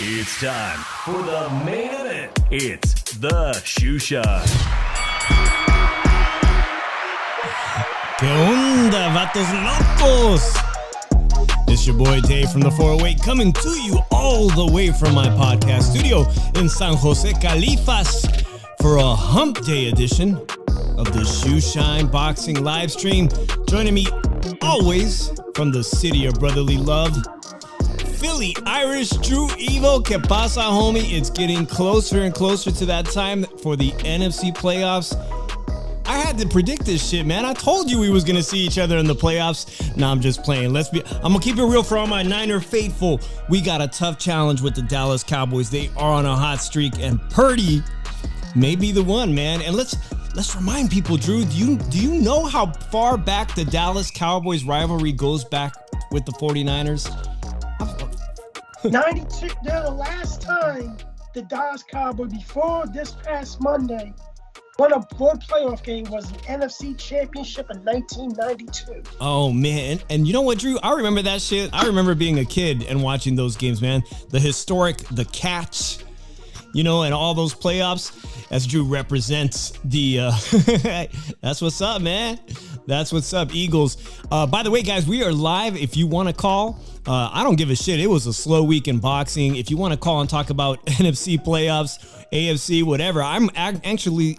It's time for the main event. It's the Shoe Shine. ¿Qué onda, vatos locos? It's your boy Dave from the 408 coming to you all the way from my podcast studio in San Jose, Califas for a hump day edition of the Shoe Shine Boxing live stream. Joining me always from the city of brotherly love, Philly Irish Drew EVo. Que pasa, homie? It's getting closer and closer to that time for the NFC playoffs. I had to predict this shit, man. I told you we was gonna see each other in the playoffs. Nah, I'm just playing. I'm gonna keep it real for all my Niner faithful. We got a tough challenge with the Dallas Cowboys. They are on a hot streak, and Purdy may be the one, man. And let's remind people, Drew. Do you know how far back the Dallas Cowboys rivalry goes back with the 49ers? 92. They're the last time the Dallas Cowboys, before this past Monday, won a board playoff game, was the NFC Championship in 1992. Oh, man. And you know what, Drew? I remember that shit. I remember being a kid and watching those games, man. The historic, the catch, and all those playoffs, as Drew represents the, that's what's up, man. That's what's up, Eagles. By the way, guys, we are live. If you want to call, I don't give a shit. It was a slow week in boxing. If you want to call and talk about NFC playoffs, AFC, whatever, I'm anxiously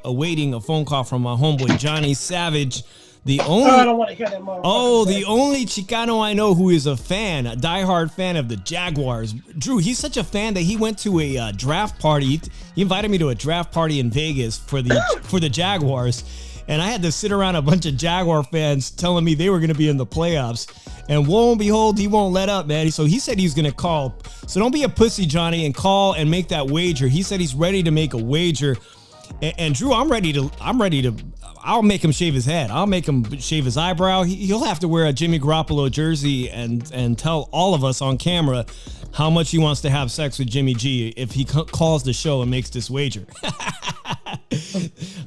awaiting a phone call from my homeboy Johnny Savage. I don't want to hear that. The only Chicano I know who is a diehard fan of the Jaguars. Drew, he's such a fan that he went to a draft party. He invited me to a draft party in Vegas for the Jaguars. And I had to sit around a bunch of Jaguar fans telling me they were going to be in the playoffs. And lo and behold, he won't let up, man. So he said he's going to call. So don't be a pussy, Johnny, and call and make that wager. He said he's ready to make a wager. And Drew, I'll make him shave his head. I'll make him shave his eyebrow. He'll have to wear a Jimmy Garoppolo jersey and tell all of us on camera how much he wants to have sex with Jimmy G if he calls the show and makes this wager.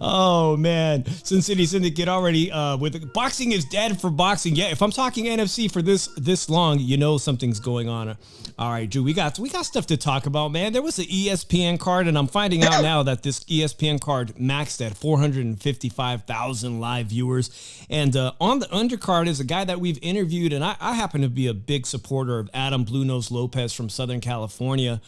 Oh, man. Sin City Syndicate already with boxing is dead for boxing. Yeah, if I'm talking NFC for this long, something's going on. All right, Drew, we got stuff to talk about, man. There was an ESPN card, and I'm finding out now that this ESPN card maxed at 455,000 live viewers. And on the undercard is a guy that we've interviewed, and I happen to be a big supporter of Adam Blue Nose Lopez from Southern California.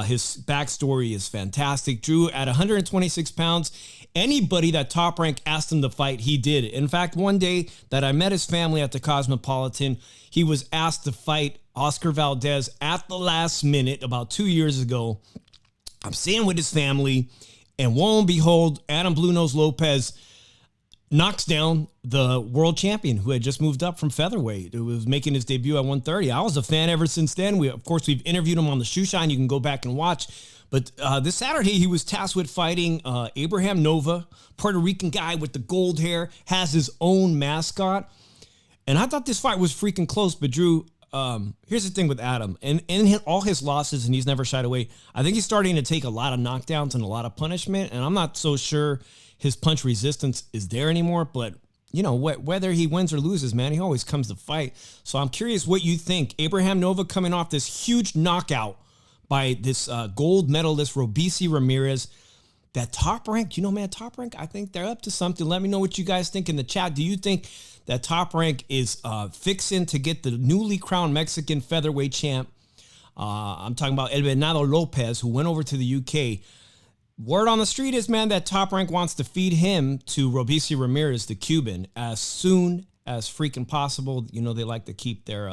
His backstory is fantastic. Drew, at 126 pounds, anybody that Top Rank asked him to fight, he did. In fact, one day that I met his family at the Cosmopolitan, he was asked to fight Oscar Valdez at the last minute about 2 years ago. I'm sitting with his family, and lo and behold, Adam Blue Nose Lopez knocks down the world champion who had just moved up from featherweight, who was making his debut at 130. I was a fan ever since then. We've interviewed him on the Shoe Shine. You can go back and watch. But this Saturday, he was tasked with fighting Abraham Nova, Puerto Rican guy with the gold hair, has his own mascot. And I thought this fight was freaking close. But Drew, here's the thing with Adam. And in all his losses, and he's never shied away, I think he's starting to take a lot of knockdowns and a lot of punishment. And I'm not so sure his punch resistance is there anymore. But, whether he wins or loses, man, he always comes to fight. So I'm curious what you think. Abraham Nova coming off this huge knockout by this gold medalist, Robeisy Ramirez. That Top Rank, Top Rank, I think they're up to something. Let me know what you guys think in the chat. Do you think that Top Rank is fixing to get the newly crowned Mexican featherweight champ. I'm talking about El Venado Lopez, who went over to the UK. Word on the street is, man, that Top Rank wants to feed him to Robeisy Ramirez, the Cuban, as soon as freaking possible. You know, they like to keep their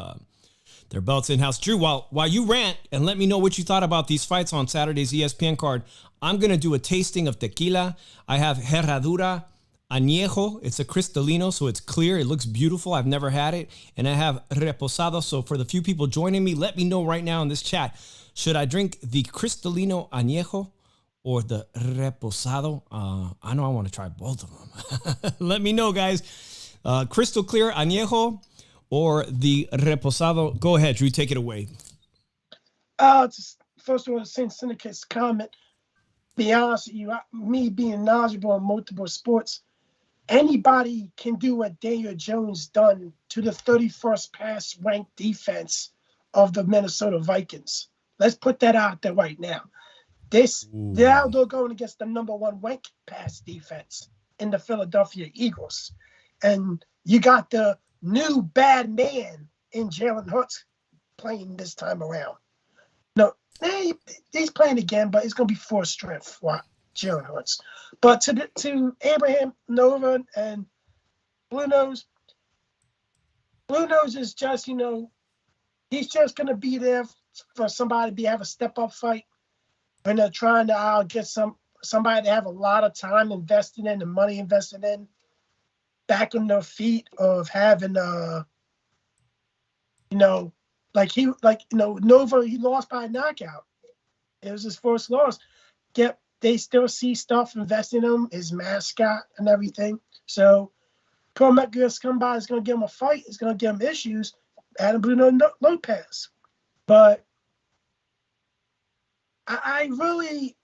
belts in-house. Drew, while you rant and let me know what you thought about these fights on Saturday's ESPN card, I'm going to do a tasting of tequila. I have Herradura Añejo. It's a Cristalino, so it's clear. It looks beautiful. I've never had it. And I have Reposado. So for the few people joining me, let me know right now in this chat, should I drink the Cristalino Añejo or the Reposado? I know I want to try both of them. Let me know, guys. Crystal clear Añejo or the Reposado. Go ahead, Drew. Take it away. First of all, since Syndicate's comment, be honest with you, me being knowledgeable in multiple sports, anybody can do what Daniel Jones done to the 31st pass ranked defense of the Minnesota Vikings. Let's put that out there right now. They're out there going against the number 1 ranked pass defense in the Philadelphia Eagles. And you got the new bad man in Jalen Hurts playing this time around. No, he's playing again, but it's going to be full strength for Jalen Hurts. But to Abraham Nova and Blue Nose is just, he's just going to be there for somebody to have a step-up fight. And they're trying to get somebody to have a lot of time invested in and money invested in back on their feet of having, Nova, he lost by a knockout. It was his first loss. Yet they still see stuff investing in him, his mascot and everything. So Pro Mexico come by is going to give him a fight. It's going to give him issues. Adam Bruno Lopez. But I really,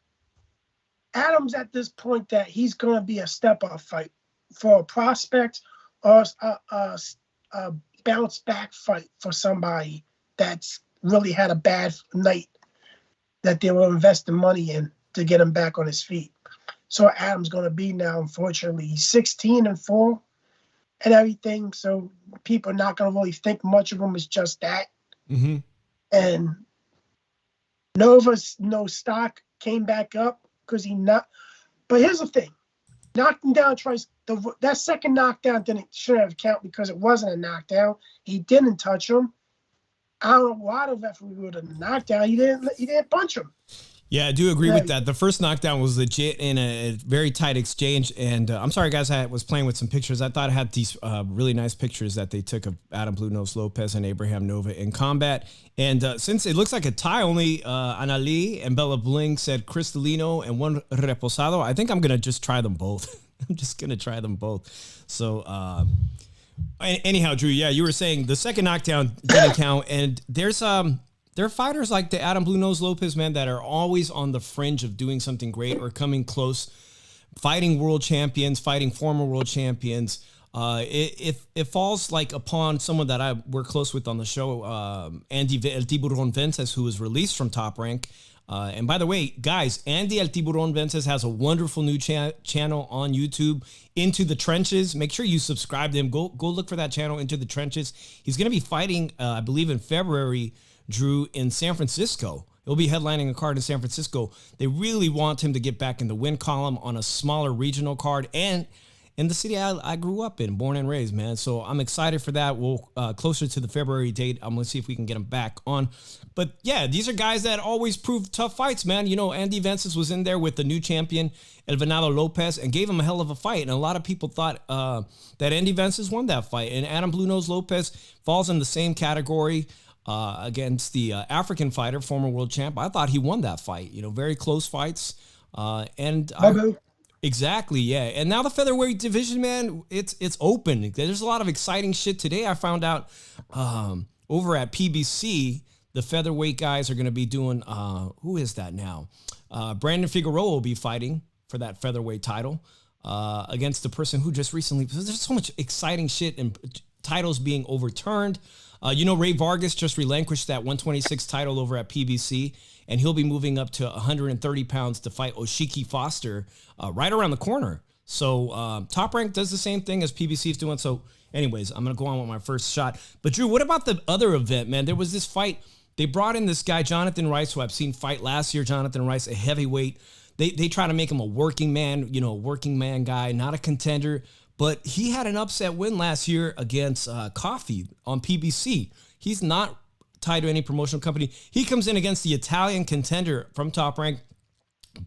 Adam's at this point that he's going to be a step-up fight for a prospect or a bounce-back fight for somebody that's really had a bad night that they were investing money in to get him back on his feet. So Adam's going to be now, unfortunately, he's 16-4 and everything. So people are not going to really think much of him as just that. Mm-hmm. And Nova's no stock came back up because he not. But here's the thing: knocked him down twice. That second knockdown shouldn't have counted because it wasn't a knockdown. He didn't touch him. I don't know why the referee would have knocked down. He didn't punch him. Yeah, I do agree with that. The first knockdown was legit in a very tight exchange. And I'm sorry, guys, I was playing with some pictures. I thought I had these really nice pictures that they took of Adam Blue Nose Lopez and Abraham Nova in combat. And since it looks like a tie, only Anali and Bella Bling said Cristalino and one Reposado. I think I'm going to just try them both. I'm just going to try them both. So anyhow, Drew, yeah, you were saying the second knockdown didn't count. And there are fighters like the Adam Blue Nose Lopez, man, that are always on the fringe of doing something great or coming close, fighting world champions, fighting former world champions. It falls like upon someone that we're close with on the show, Andy El Tiburon Vences, who was released from Top Rank. And by the way, guys, Andy El Tiburon Vences has a wonderful new channel on YouTube, Into the Trenches. Make sure you subscribe to him. Go look for that channel, Into the Trenches. He's going to be fighting, I believe, in February, Drew, in San Francisco. He'll be headlining a card in San Francisco. They really want him to get back in the win column on a smaller regional card and in the city I grew up in, born and raised, man. So I'm excited for that. We'll closer to the February date, I'm going to see if we can get him back on. But yeah, these are guys that always prove tough fights, man. Andy Vences was in there with the new champion, El Venado Lopez, and gave him a hell of a fight. And a lot of people thought that Andy Vences won that fight. And Adam Blue Nose Lopez falls in the same category against the African fighter, former world champ. I thought he won that fight. Very close fights. Exactly, yeah. And now the featherweight division, man, it's open. There's a lot of exciting shit today. I found out over at PBC, the featherweight guys are going to be doing, who is that now? Brandon Figueroa will be fighting for that featherweight title against the person who just recently, there's so much exciting shit and titles being overturned. Ray Vargas just relinquished that 126 title over at PBC, and he'll be moving up to 130 pounds to fight Oshiki Foster right around the corner. So Top Rank does the same thing as PBC is doing. So Anyways, I'm going to go on with my first shot. But Drew, what about the other event, man? There was this fight. They brought in this guy, Jonathan Rice, who I've seen fight last year. Jonathan Rice, a heavyweight. They try to make him a working man, a working man guy, not a contender. But he had an upset win last year against Coffee on PBC. He's not tied to any promotional company. He comes in against the Italian contender from Top Rank,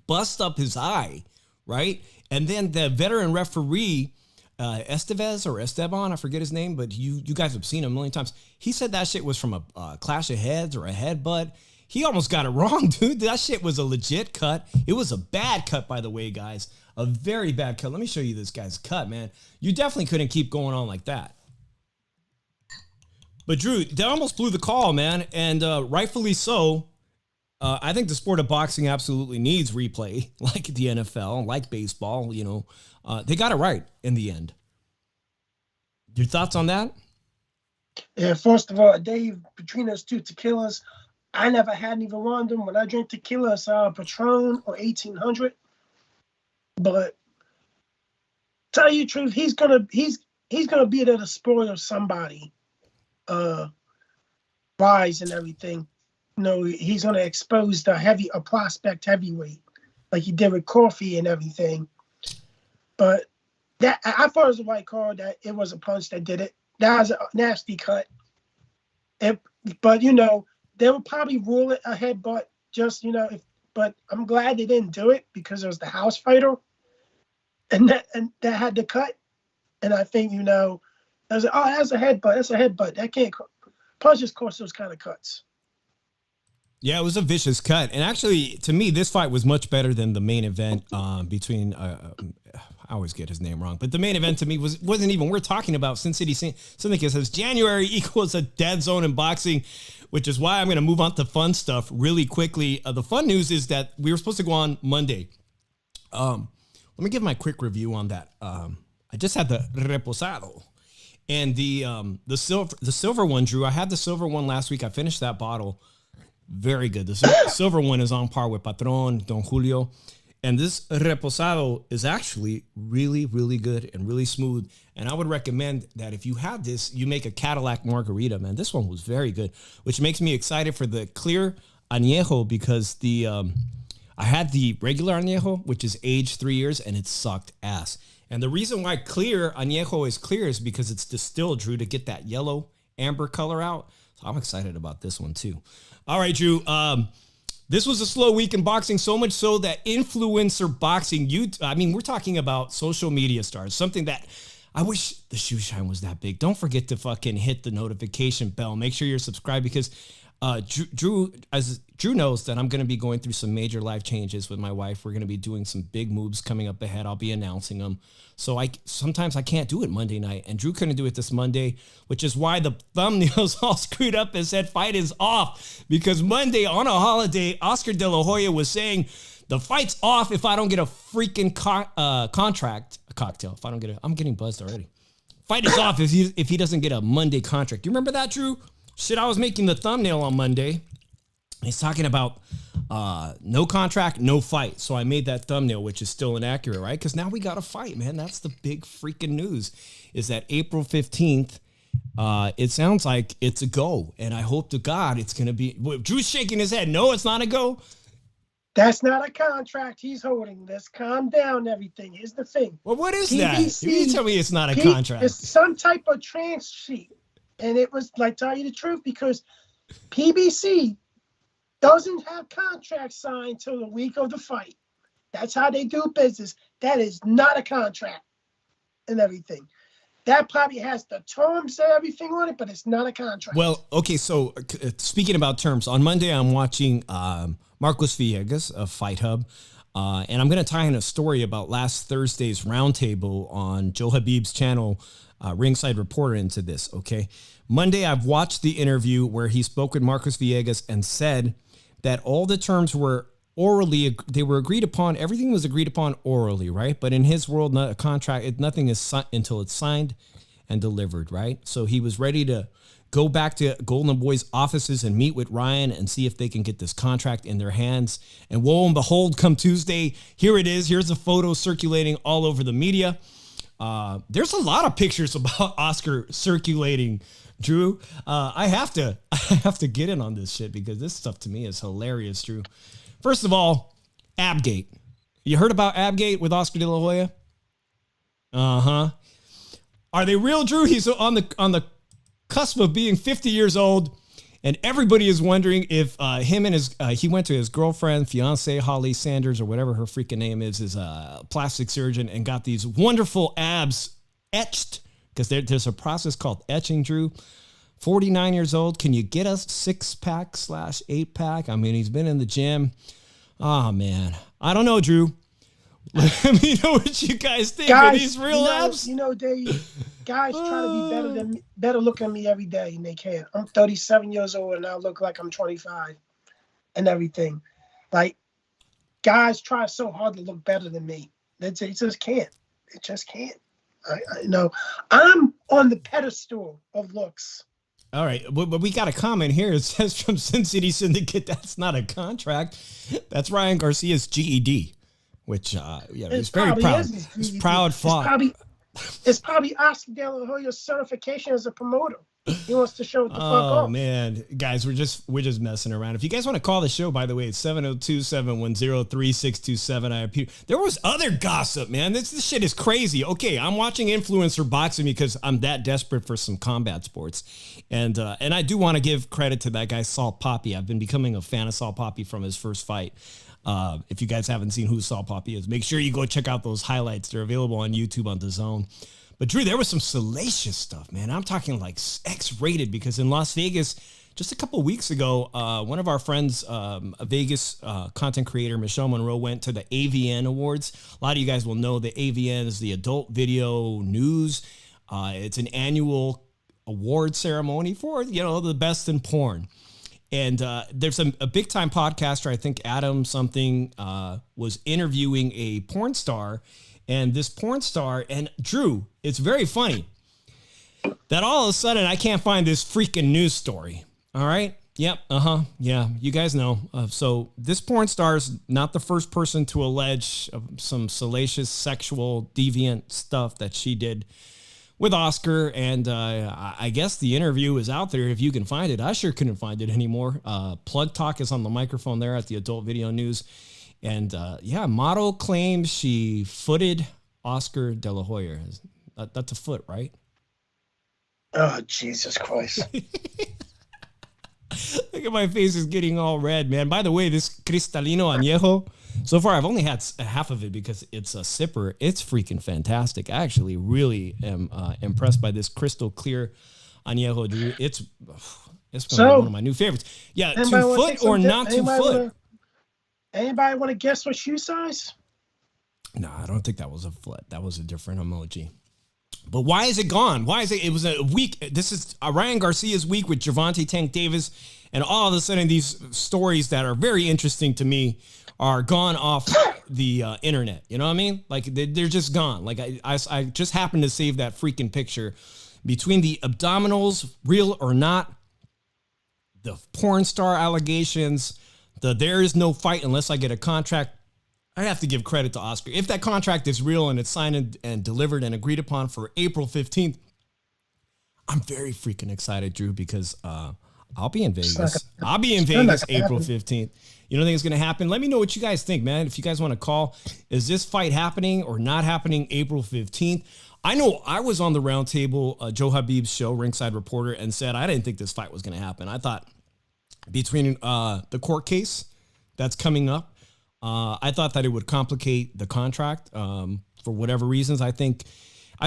busts up his eye, right? And then the veteran referee, Estevez or Esteban, I forget his name, but you guys have seen him a million times. He said that shit was from a clash of heads or a headbutt. He almost got it wrong, dude. That shit was a legit cut. It was a bad cut, by the way, guys. A very bad cut. Let me show you this guy's cut, man. You definitely couldn't keep going on like that. But Drew, they almost blew the call, man, and rightfully so. I think the sport of boxing absolutely needs replay, like the NFL, like baseball. They got it right in the end. Your thoughts on that? Yeah, first of all, Dave, between those two tequilas, I never had either one of them. When I drink tequila, it's Patron or 1800. But tell you the truth, he's gonna be there to spoil somebody, rise and everything. He's gonna expose a prospect heavyweight like he did with Coffee and everything. But that I thought it was a white card. That it was a punch that did it. That was a nasty cut. But they will probably rule it a headbutt. But I'm glad they didn't do it because it was the house fighter, and that had the cut. And I think I was like, that's a headbutt. That's a headbutt. That can't punches cause those kind of cuts. Yeah, it was a vicious cut. And actually, to me, this fight was much better than the main event between, I always get his name wrong, but the main event to me wasn't even worth talking about. Sin City Syndicate says January equals a dead zone in boxing, which is why I'm going to move on to fun stuff really quickly. The fun news is that we were supposed to go on Monday. Let me give my quick review on that. I just had the Reposado. And the silver one, Drew, I had the silver one last week. I finished that bottle. Very good. The silver one is on par with Patron, Don Julio. And this Reposado is actually really, really good and really smooth. And I would recommend that if you have this, you make a Cadillac margarita, man. This one was very good, which makes me excited for the clear añejo because I had the regular añejo, which is aged 3 years, and it sucked ass. And the reason why clear añejo is clear is because it's distilled, Drew, to get that yellow amber color out. So I'm excited about this one too. All right, Drew. This was a slow week in boxing, so much so that influencer boxing, we're talking about social media stars, something that I wish the shoe shine was that big. Don't forget to fucking hit the notification bell. Make sure you're subscribed because Drew knows that I'm going to be going through some major life changes with my wife. We're going to be doing some big moves coming up ahead. I'll be announcing them. So sometimes I can't do it Monday night, and Drew couldn't do it this Monday, which is why the thumbnail's all screwed up and said fight is off, because Monday on a holiday, Oscar De La Hoya was saying the fight's off if I don't get a freaking cocktail. If I don't get I'm getting buzzed already. Fight is off if he doesn't get a Monday contract. You remember that, Drew? Shit, I was making the thumbnail on Monday. He's talking about no contract, no fight. So I made that thumbnail, which is still inaccurate, right? Because now we got a fight, man. That's the big freaking news, is that April 15th, it sounds like it's a go. And I hope to God it's going to be. Drew's shaking his head. No, it's not a go. That's not a contract he's holding. Let's calm down everything. Here's the thing. Well, what is PBC, that? You tell me it's not a contract. It's some type of trans sheet. And it was like, tell you the truth, because PBC doesn't have contracts signed till the week of the fight. That's how they do business. That is not a contract and everything. That probably has the terms and everything on it, but it's not a contract. Well, okay, so speaking about terms, on Monday I'm watching Marcos Villegas of Fight Hub, and I'm going to tie in a story about last Thursday's roundtable on Joe Habib's channel, Ringside Reporter, into this, okay? Monday, I've watched the interview where he spoke with Marcos Villegas and said that all the terms were they were agreed upon. Everything was agreed upon orally, right? But in his world, not a contract, nothing is until it's signed and delivered, right? So he was ready to go back to Golden Boy's offices and meet with Ryan and see if they can get this contract in their hands. And lo and behold, come Tuesday, here it is. Here's a photo circulating all over the media. There's a lot of pictures about Oscar circulating, Drew. I have to get in on this shit because this stuff to me is hilarious, Drew. First of all, Abgate. You heard about Abgate with Oscar De La Hoya? Uh-huh. Are they real, Drew? He's on the cusp of being 50 years old, and everybody is wondering if him and his he went to his girlfriend, fiance Holly Sanders, or whatever her freaking name is a plastic surgeon, and got these wonderful abs etched, because there's a process called etching, Drew. 49 years old. Can you get us 6-pack / 8-pack? I mean, he's been in the gym. Oh, man. I don't know, Drew. Let me know what you guys think. Are these real abs? Guys try to be better looking than me every day, and they can't. I'm 37 years old, and I look like I'm 25 and everything. Like, guys try so hard to look better than me. They just can't. It just can't. I know. I'm on the pedestal of looks. All right, but we got a comment here. It says from Sin City Syndicate, that's not a contract. That's Ryan Garcia's GED, which, he's very proud. He's proud father. It's probably Oscar De La Hoya's certification as a promoter. He wants to show it the fuck off. Oh, man. Guys, we're just messing around. If you guys want to call the show, by the way, it's 702-710-3627. There was other gossip, man. This shit is crazy. Okay, I'm watching influencer boxing because I'm that desperate for some combat sports. And I do want to give credit to that guy, Saul Poppy. I've been becoming a fan of Saul Poppy from his first fight. If you guys haven't seen who Saul Poppy is, make sure you go check out those highlights. They're available on YouTube on DAZN. But Drew, there was some salacious stuff, man. I'm talking like X-rated, because in Las Vegas, just a couple weeks ago, one of our friends, a Vegas content creator, Michelle Monroe, went to the AVN Awards. A lot of you guys will know the AVN is the Adult Video News. It's an annual award ceremony for, the best in porn. And there's a big-time podcaster, I think Adam something, was interviewing a porn star. And this porn star, and Drew, it's very funny that all of a sudden I can't find this freaking news story. All right? Yep. Yeah, you guys know. So this porn star is not the first person to allege some salacious sexual deviant stuff that she did with Oscar. And I guess the interview is out there if you can find it. I sure couldn't find it anymore. Plug Talk is on the microphone there at the Adult Video News. And model claims she footed Oscar De La Hoya. That's a foot, right? Oh, Jesus Christ. Look at my face is getting all red, man. By the way, this Cristalino Añejo, so far I've only had half of it because it's a sipper. It's freaking fantastic. I actually really am impressed by this crystal clear Añejo, dude. It's going to be one of my new favorites. Yeah, 2 foot or not 2 foot? Anybody want to guess what shoe size? No, I don't think that was a foot. That was a different emoji. But why is it gone? Why is it? It was a week. This is Ryan Garcia's week with Gervonta Tank Davis. And all of a sudden, these stories that are very interesting to me are gone off the internet. You know what I mean? Like, they're just gone. Like, I just happened to save that freaking picture. Between the abdominals, real or not, the porn star allegations, there is no fight unless I get a contract. I have to give credit to Oscar. If that contract is real and it's signed and delivered and agreed upon for April 15th, I'm very freaking excited, Drew, because I'll be in Vegas. I'll be in Vegas April 15th. You don't think it's going to happen? Let me know what you guys think, man. If you guys want to call, is this fight happening or not happening April 15th? I know I was on the roundtable, Joe Habib's show, Ringside Reporter, and said I didn't think this fight was going to happen. I thought between the court case that's coming up, I thought that it would complicate the contract for whatever reasons. I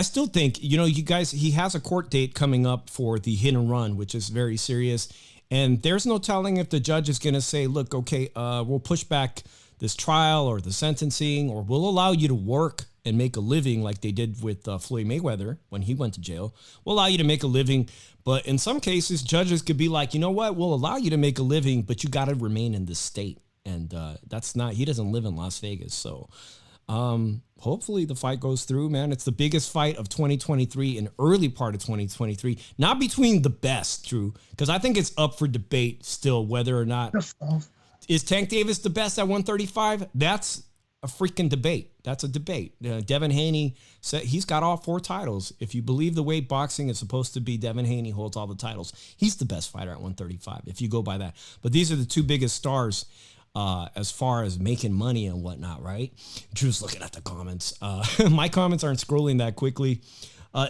still think, you guys, he has a court date coming up for the hit and run, which is very serious. And there's no telling if the judge is going to say, look, okay, we'll push back this trial or the sentencing, or we'll allow you to work and make a living like they did with Floyd Mayweather when he went to jail. We'll allow you to make a living. But in some cases, judges could be like, you know what, we'll allow you to make a living, but you got to remain in this state. And he doesn't live in Las Vegas. So hopefully the fight goes through, man. It's the biggest fight of 2023 and early part of 2023. Not between the best, Drew, because I think it's up for debate still whether or not. Is Tank Davis the best at 135? That's a freaking debate. That's a debate. Devin Haney said he's got all 4 titles. If you believe the way boxing is supposed to be, Devin Haney holds all the titles. He's the best fighter at 135, if you go by that. But these are the 2 biggest stars as far as making money and whatnot, right? Drew's looking at the comments. My comments aren't scrolling that quickly.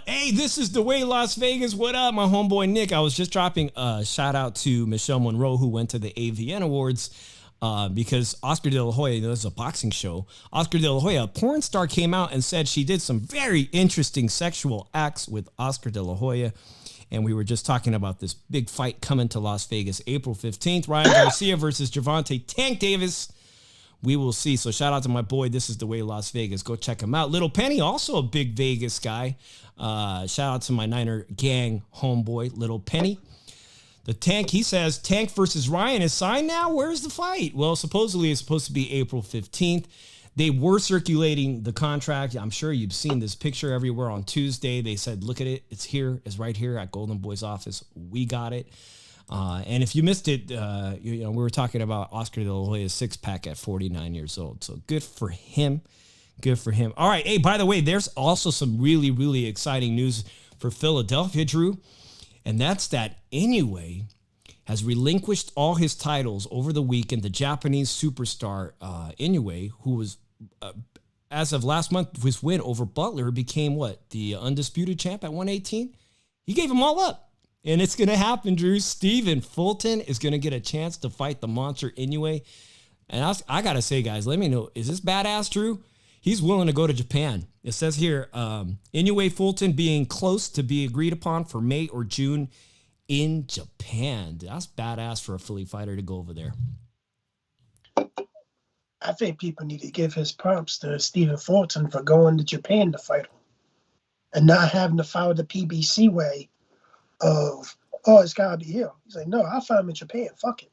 Hey, this is the way Las Vegas. What up, my homeboy Nick? I was just dropping a shout out to Michelle Monroe, who went to the AVN Awards because Oscar De La Hoya, this is a boxing show. Oscar De La Hoya, a porn star, came out and said she did some very interesting sexual acts with Oscar De La Hoya. And we were just talking about this big fight coming to Las Vegas April 15th. Ryan Garcia versus Gervonta Tank Davis. We will see. So shout out to my boy. This is the way Las Vegas. Go check him out. Little Penny, also a big Vegas guy. Shout out to my Niner gang homeboy, Little Penny. The Tank, he says, Tank versus Ryan is signed now? Where's the fight? Well, supposedly it's supposed to be April 15th. They were circulating the contract. I'm sure you've seen this picture everywhere on Tuesday. They said, look at it. It's here. It's right here at Golden Boy's office. We got it. And if you missed it, we were talking about Oscar De La Hoya's 6-pack at 49 years old. So good for him. Good for him. All right. Hey, by the way, there's also some really, really exciting news for Philadelphia, Drew. And that's that Inoue has relinquished all his titles over the weekend. The Japanese superstar Inoue, who was, as of last month, his win over Butler, became what? The undisputed champ at 118? He gave them all up. And it's going to happen, Drew. Stephen Fulton is going to get a chance to fight the monster Inoue. And I got to say, guys, let me know, is this badass, Drew? He's willing to go to Japan. It says here, Inoue Fulton being close to be agreed upon for May or June in Japan. That's badass for a Philly fighter to go over there. I think people need to give his props to Stephen Fulton for going to Japan to fight him and not having to follow the PBC way of, it's got to be here. He's like, no, I'll fight him in Japan. Fuck it.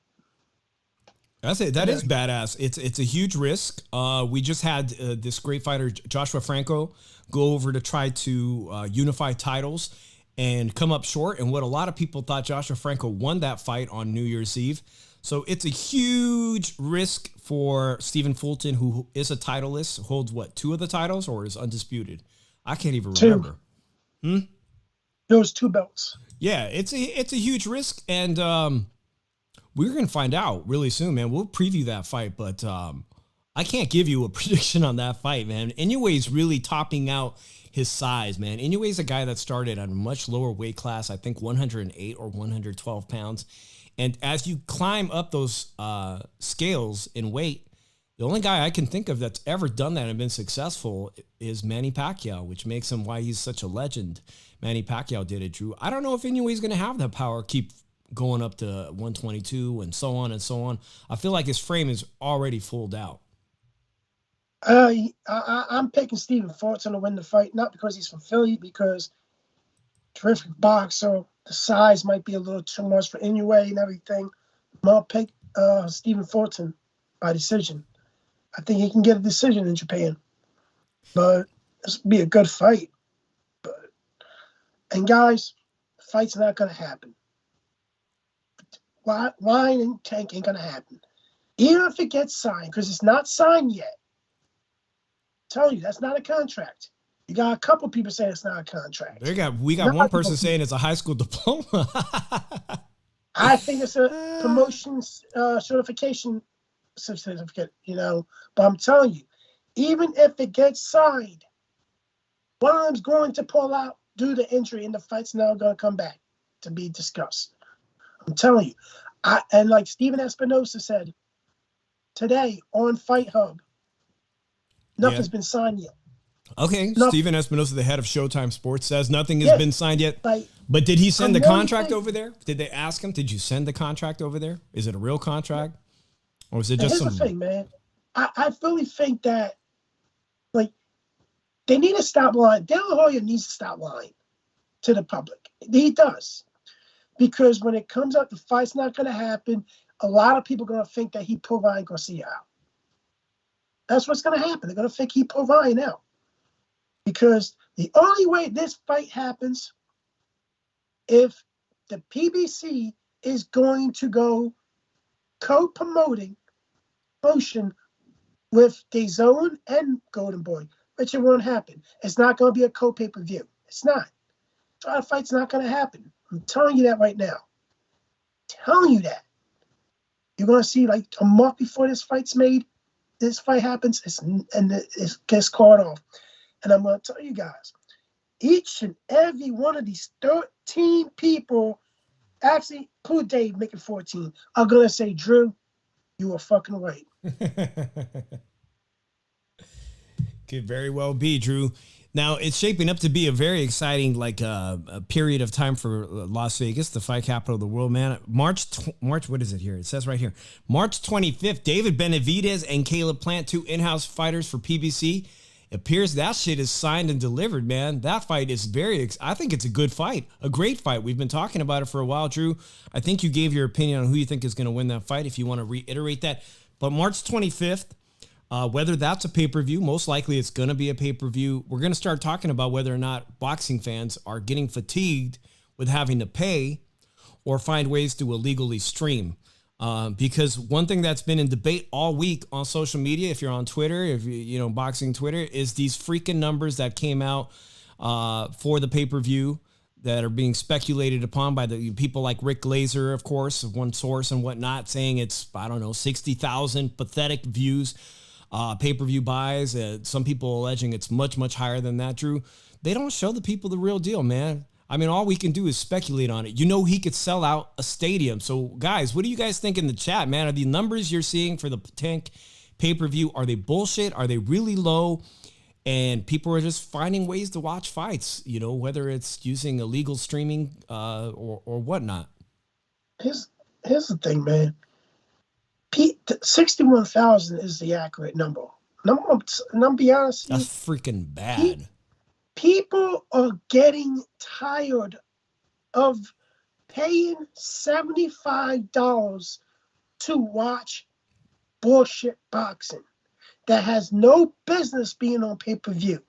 That's it. That is badass. It's a huge risk. We just had this great fighter, Joshua Franco, go over to try to unify titles and come up short. And what a lot of people thought, Joshua Franco won that fight on New Year's Eve. So it's a huge risk for Stephen Fulton, who is a titleist, holds what, 2 of the titles, or is undisputed? I can't even remember. 2. Those 2 belts. Yeah, it's a huge risk, and we're gonna find out really soon, man. We'll preview that fight, but I can't give you a prediction on that fight, man. Inoue's really topping out his size, man. Inoue's a guy that started at a much lower weight class, I think 108 or 112 pounds. And as you climb up those scales in weight, the only guy I can think of that's ever done that and been successful is Manny Pacquiao, which makes him why he's such a legend. Manny Pacquiao did it, Drew. I don't know if Inoue's going to have that power, keep going up to 122 and so on and so on. I feel like his frame is already fulled out. I'm picking Stephen Fulton to win the fight, not because he's from Philly, because terrific boxer. The size might be a little too much for Inoue and everything. I'll pick Stephen Fulton by decision. I think he can get a decision in Japan. But this will be a good fight. And guys, the fight's not going to happen. Ryan and Tank ain't going to happen. Even if it gets signed, because it's not signed yet. I'm telling you, that's not a contract. You got a couple people saying it's not a contract. We got one person saying it's a high school diploma. I think it's a promotion certification certificate, But I'm telling you, even if it gets signed, one of them's going to pull out due to injury, and the fight's now going to come back to be discussed. I'm telling you. And like Steven Espinosa said today on Fight Hub, nothing's been signed yet. Okay, Steven Espinosa, the head of Showtime Sports, says nothing has been signed yet. But did he send the contract over there? Did they ask him? Did you send the contract over there? Is it a real contract? Or is it just Here's the thing, man. I really think that, they need to stop lying. De La Hoya needs to stop lying to the public. He does. Because when it comes out, the fight's not going to happen. A lot of people are going to think that he pulled Ryan Garcia out. That's what's going to happen. They're going to think he pulled Ryan out. Because the only way this fight happens, if the PBC is going to go co-promoting motion with DAZN and Golden Boy, which it won't happen. It's not going to be a co-pay-per-view. It's not. Try fight's not going to happen. I'm telling you that right now. Telling you that. You're going to see like a month before this fight's made, this fight happens, it gets called off. And I'm going to tell you guys, each and every one of these 13 people, actually, poor Dave making 14, are going to say, Drew, you were fucking right. Could very well be, Drew. Now, it's shaping up to be a very exciting a period of time for Las Vegas, the fight capital of the world, man. March, what is it here? It says right here. March 25th, David Benavidez and Caleb Plant, 2 in-house fighters for PBC. It appears that shit is signed and delivered, man. That fight is I think it's a good fight, a great fight. We've been talking about it for a while, Drew. I think you gave your opinion on who you think is going to win that fight, if you want to reiterate that. But March 25th, whether that's a pay-per-view, most likely it's going to be a pay-per-view. We're going to start talking about whether or not boxing fans are getting fatigued with having to pay or find ways to illegally stream. Because one thing that's been in debate all week on social media, if you're on Twitter, if you know, boxing Twitter, is these freaking numbers that came out for the pay-per-view that are being speculated upon by the people like Rick Glazer, of course, of one source and whatnot, saying it's, 60,000 pathetic views, pay-per-view buys. Some people alleging it's much, much higher than that, Drew. They don't show the people the real deal, man. I mean, all we can do is speculate on it. You know, he could sell out a stadium. So, guys, what do you guys think in the chat, man? Are the numbers you're seeing for the Tank pay-per-view, are they bullshit? Are they really low? And people are just finding ways to watch fights, you know, whether it's using illegal streaming or whatnot. Here's the thing, man. 61,000 is the accurate number. And I'm be honest, that's freaking bad. People are getting tired of paying $75 to watch bullshit boxing that has no business being on pay-per-view.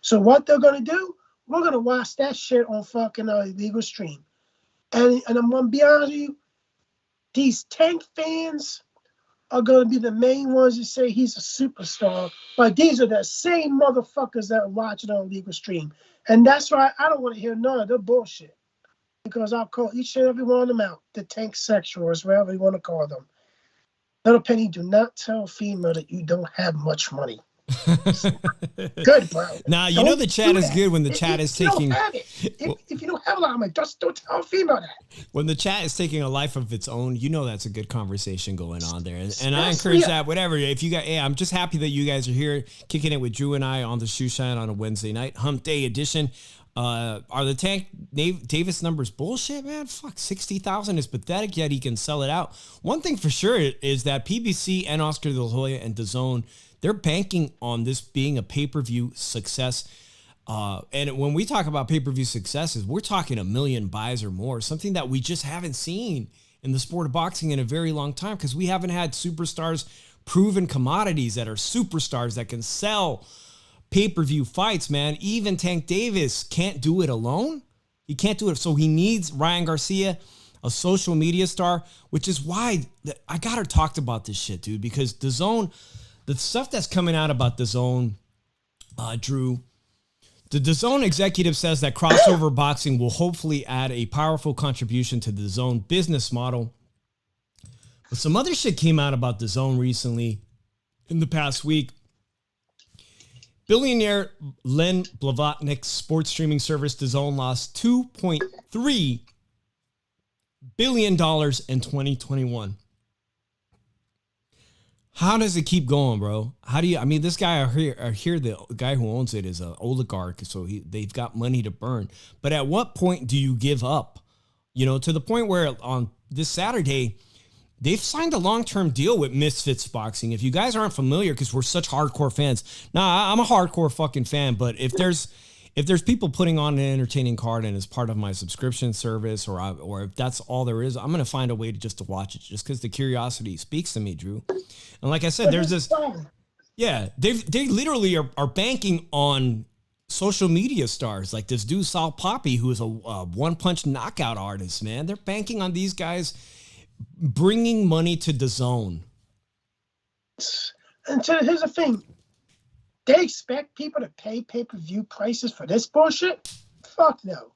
So what they're going to do, we're going to watch that shit on fucking illegal stream. And I'm going to be honest with you, these Tank fans are going to be the main ones that say he's a superstar, but these are the same motherfuckers that watch it on legal stream. And that's why I don't want to hear none of their bullshit, because I'll call each and every one of them out, the Tank sexuals, whatever you want to call them. Little Penny, do not tell female that you don't have much money. Good, bro. Now, you know the chat is good when the chat is taking... If you don't have a lot of money, just don't tell a female that. When the chat is taking a life of its own, you know that's a good conversation going on there. And I encourage that, whatever. If you got, I'm just happy that you guys are here kicking it with Drew and I on the Shoe Shine on a Wednesday night, Hump Day edition. Are the Tank Davis numbers bullshit, man? Fuck, 60,000 is pathetic, yet he can sell it out. One thing for sure is that PBC and Oscar De La Hoya and DAZN, they're banking on this being a pay-per-view success. And when we talk about pay-per-view successes, we're talking 1 million buys or more, something that we just haven't seen in the sport of boxing in a very long time, because we haven't had superstars, proven commodities that are superstars that can sell pay-per-view fights, man. Even Tank Davis can't do it alone. He can't do it. So he needs Ryan Garcia, a social media star, which is why I got her talked about this shit, dude, because DAZN, the stuff that's coming out about DAZN, Drew, the DAZN executive says that crossover boxing will hopefully add a powerful contribution to the DAZN business model. But some other shit came out about DAZN recently in the past week. Billionaire Len Blavatnik's sports streaming service DAZN lost $2.3 billion in 2021. How does it keep going, bro? How do you, I mean, this guy I hear the guy who owns it is an oligarch, so they've got money to burn. But at what point do you give up? You know, to the point where on this Saturday, they've signed a long-term deal with Misfits Boxing. If you guys aren't familiar, because we're such hardcore fans. Nah, I'm a hardcore fucking fan, but if there's people putting on an entertaining card and it's part of my subscription service, or if that's all there is, I'm going to find a way to watch it, just because the curiosity speaks to me, Drew. And like I said, there's this, yeah, they literally are banking on social media stars like this dude, Sal Poppy, who is a one-punch knockout artist, man. They're banking on these guys bringing money to DAZN. And so here's the thing. They expect people to pay pay-per-view prices for this bullshit? Fuck no.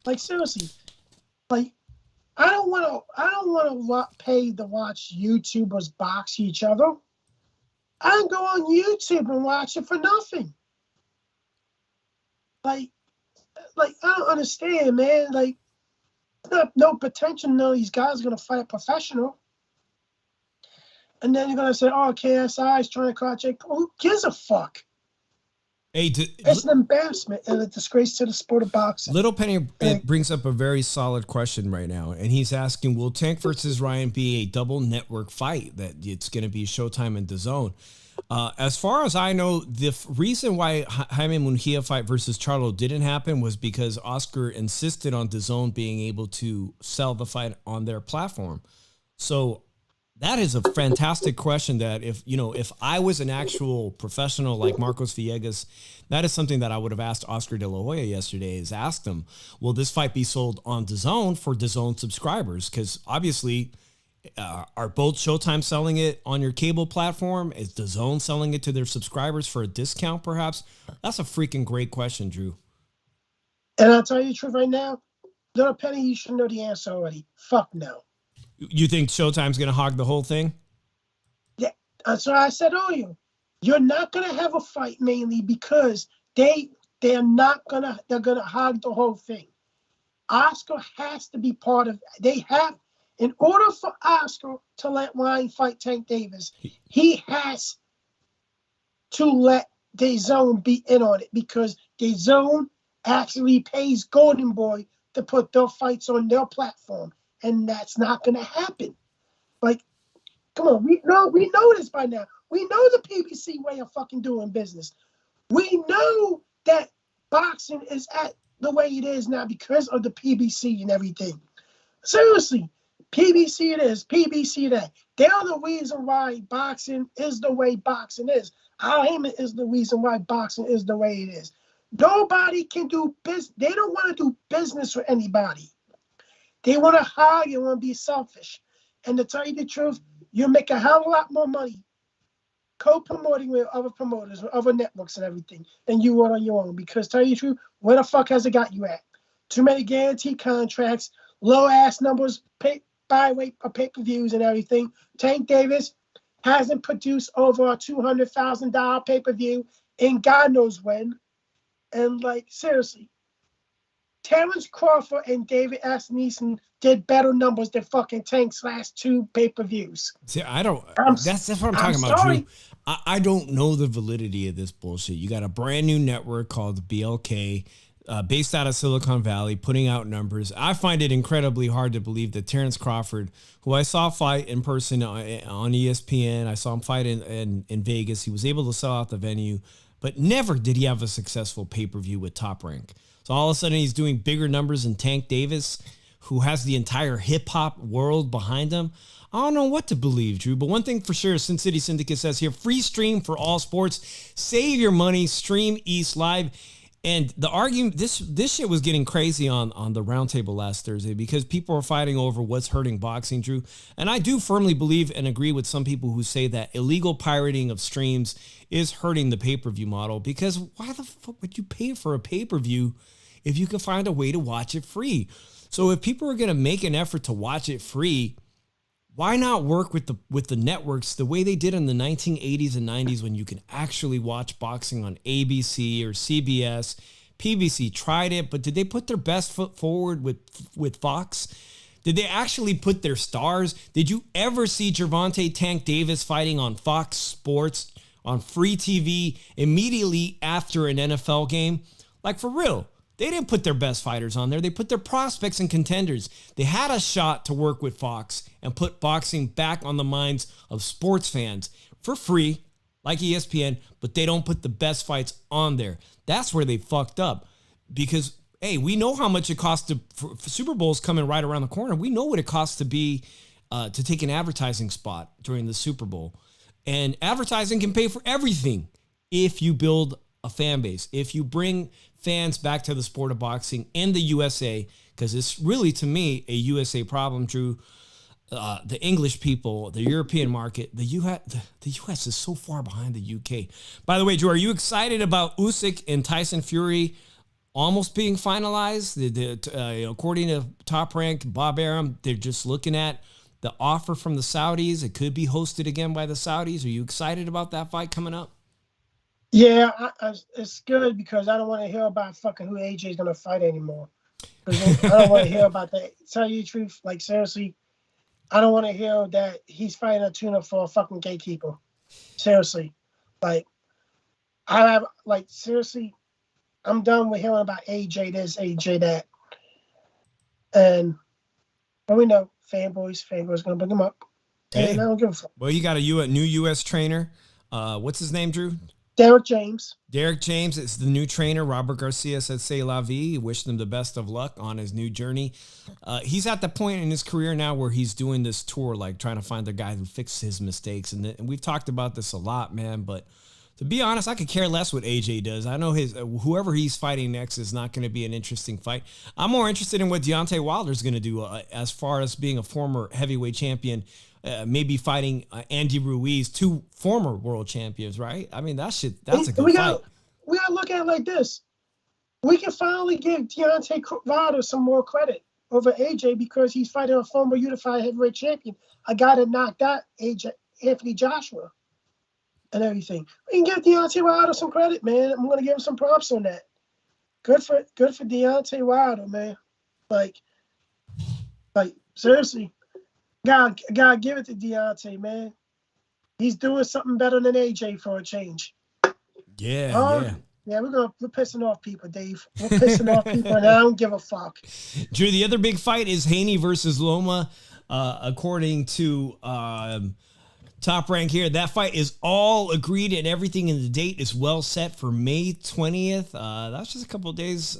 Like, seriously. Like, I don't want to pay to watch YouTubers box each other. I can go on YouTube and watch it for nothing. Like I don't understand, man. Like, no potential. No, these guys are gonna fight a professional. And then you're gonna say, "Oh, KSI is trying to call Jake Paul." Who gives a fuck? Hey, it's an embarrassment and a disgrace to the sport of boxing. Little Penny brings up a very solid question right now, and he's asking, will Tank versus Ryan be a double network fight, that it's going to be Showtime and DAZN? As far as I know, the reason why Jaime Munguia fight versus Charlo didn't happen was because Oscar insisted on DAZN being able to sell the fight on their platform. So that is a fantastic question that if I was an actual professional like Marcos Villegas, that is something that I would have asked Oscar De La Hoya yesterday, is asked him, will this fight be sold on DAZN for DAZN subscribers? Because obviously, are both Showtime selling it on your cable platform? Is DAZN selling it to their subscribers for a discount perhaps? That's a freaking great question, Drew. And I'll tell you the truth right now, Little Penny, you should know the answer already. Fuck no. You think Showtime's going to hog the whole thing? Yeah, that's what I said earlier. You're not going to have a fight mainly because they're going to hog the whole thing. Oscar has to be part of, in order for Oscar to let Ryan fight Tank Davis, he has to let DAZN be in on it, because DAZN actually pays Golden Boy to put their fights on their platform. And that's not going to happen. Like, come on, we know this by now. We know the PBC way of fucking doing business. We know that boxing is at the way it is now because of the PBC and everything. Seriously, PBC it is, PBC that. They're the reason why boxing is the way boxing is. Al Heyman is the reason why boxing is the way it is. Nobody can do business. They don't want to do business with anybody. They want to hire you, want to be selfish. And to tell you the truth, you make a hell of a lot more money co-promoting with other promoters, with other networks and everything, than you would on your own. Because to tell you the truth, where the fuck has it got you at? Too many guaranteed contracts, low-ass numbers, buy rate of pay-per-views and everything. Tank Davis hasn't produced over a $200,000 pay-per-view in God knows when. And, like, seriously, Terrence Crawford and David S. Neeson did better numbers than fucking Tank's last two pay-per-views. See, that's what I'm talking about, sorry. Drew. I don't know the validity of this bullshit. You got a brand new network called BLK, based out of Silicon Valley, putting out numbers. I find it incredibly hard to believe that Terrence Crawford, who I saw fight in person on ESPN, I saw him fight in Vegas. He was able to sell out the venue, but never did he have a successful pay-per-view with Top Rank. So all of a sudden he's doing bigger numbers than Tank Davis, who has the entire hip-hop world behind him. I don't know what to believe, Drew, but one thing for sure, Sin City Syndicate says here, free stream for all sports. Save your money, stream East Live. And the argument, this shit was getting crazy on the roundtable last Thursday because people are fighting over what's hurting boxing, Drew. And I do firmly believe and agree with some people who say that illegal pirating of streams is hurting the pay-per-view model, because why the fuck would you pay for a pay-per-view if you can find a way to watch it free? So if people are going to make an effort to watch it free, why not work with the networks the way they did in the 1980s and 90s, when you can actually watch boxing on ABC or CBS? PBC tried it, but did they put their best foot forward with Fox? Did they actually put their stars? Did you ever see Gervonta Tank Davis fighting on Fox Sports on free TV immediately after an NFL game? Like, for real. They didn't put their best fighters on there. They put their prospects and contenders. They had a shot to work with Fox and put boxing back on the minds of sports fans for free, like ESPN, but they don't put the best fights on there. That's where they fucked up, because, hey, we know how much it costs for Super Bowl's coming right around the corner. We know what it costs to take an advertising spot during the Super Bowl. And advertising can pay for everything if you build a fan base, if you bring fans back to the sport of boxing in the USA, because it's really, to me, a USA problem, Drew. the English people, the European market, the U.S. is so far behind the UK. By the way, Drew, are you excited about Usyk and Tyson Fury almost being finalized? According to Top Rank, Bob Arum, they're just looking at the offer from the Saudis. It could be hosted again by the Saudis. Are you excited about that fight coming up? Yeah, it's good because I don't want to hear about fucking who AJ's going to fight anymore. I don't want to hear about that. Tell you the truth, like, seriously, I don't want to hear that he's fighting a tuna for a fucking gatekeeper. Seriously. Like, seriously, I'm done with hearing about AJ this, AJ that. But we know, fanboys going to bring him up. Hey. And I don't give a fuck. Well, you got a new U.S. trainer. What's his name, Drew? Derek James. Derek James is the new trainer. Robert Garcia said, "C'est la vie." Wish them the best of luck on his new journey. He's at the point in his career now where he's doing this tour, like trying to find the guy who fixed his mistakes. And we've talked about this a lot, man. But to be honest, I could care less what AJ does. I know whoever he's fighting next is not going to be an interesting fight. I'm more interested in what Deontay Wilder's going to do as far as being a former heavyweight champion. Maybe fighting Andy Ruiz, 2 former world champions, right? I mean, that's a good fight. We got to look at it like this. We can finally give Deontay Wilder some more credit over AJ because he's fighting a former unified heavyweight champion, a guy that knocked out Anthony Joshua and everything. We can give Deontay Wilder some credit, man. I'm going to give him some props on that. Good for Deontay Wilder, man. Like seriously. God, give it to Deontay, man. He's doing something better than AJ for a change. Yeah. Yeah, we're pissing off people, Dave. We're pissing off people, and I don't give a fuck. Drew, the other big fight is Haney versus Loma. According to Top Rank here, that fight is all agreed and everything in the date is well set for May 20th. That's just a couple of days